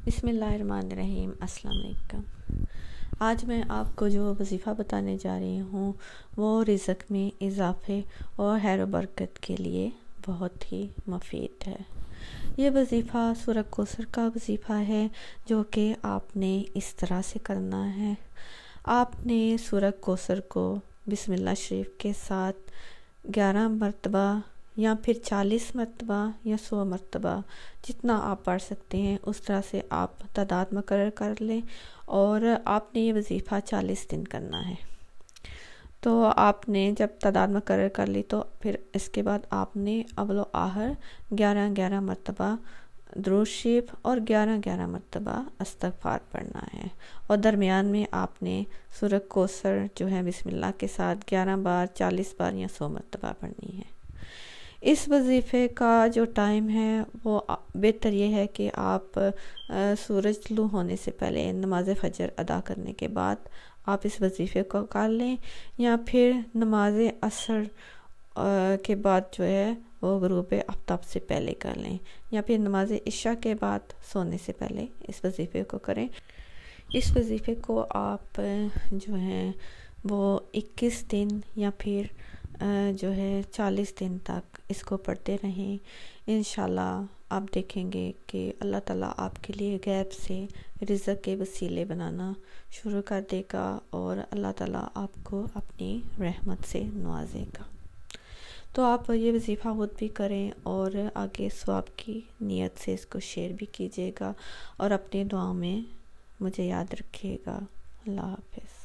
बिस्मिल्लाहिर्रहमानिर्रहीम। अस्सलाम वालेकुम। आज मैं आपको जो वजीफ़ा बताने जा रही हूँ वो रिज़्क़ में इजाफ़े और खैर बरकत के लिए बहुत ही मुफीद है। ये वजीफ़ा सूरह कौसर का वजीफ़ा है जो कि आपने इस तरह से करना है। आपने सूरह कौसर को बिस्मिल्लाह शरीफ के साथ 11 मरतबा या फिर 40 मरतबा या 100 मरतबा जितना आप पढ़ सकते हैं उस तरह से आप तादाद मुकर्रर कर लें और आपने ये वजीफ़ा 40 दिन करना है। तो आपने जब तादाद मुकर्रर कर ली तो फिर इसके बाद आपने अव्वल आखिर 11-11 मरतबा दुरूद शरीफ और 11-11 मरतबा इस्तग़फ़ार पढ़ना है और दरमियान में आपने सूरह कौसर जो है बिस्मिल्लाह के साथ 11 बार 40 बार या 100 मरतबा पढ़नी है। इस वजीफ़े का जो टाइम है वो बेहतर ये है कि आप सूरज तुलू होने से पहले नमाज फ़जर अदा करने के बाद आप इस वजीफ़े को कर लें या फिर नमाज असर के बाद जो है वो ग़ुरूब आफ्ताब से पहले कर लें या फिर नमाज इशा के बाद सोने से पहले इस वजीफ़े को करें। इस वजीफ़े को आप जो है वो 21 दिन या फिर जो है 40 दिन तक इसको पढ़ते रहें। इंशाल्लाह आप देखेंगे कि अल्लाह ताला आपके लिए गैब से रिज़्क़ के वसीले बनाना शुरू कर देगा और अल्लाह ताला आपको अपनी रहमत से नवाजेगा। तो आप ये वजीफ़ा खुद भी करें और आगे सवाब की नीयत से इसको शेयर भी कीजिएगा और अपनी दुआ में मुझे याद रखिएगा। अल्लाह हाफ़िज़।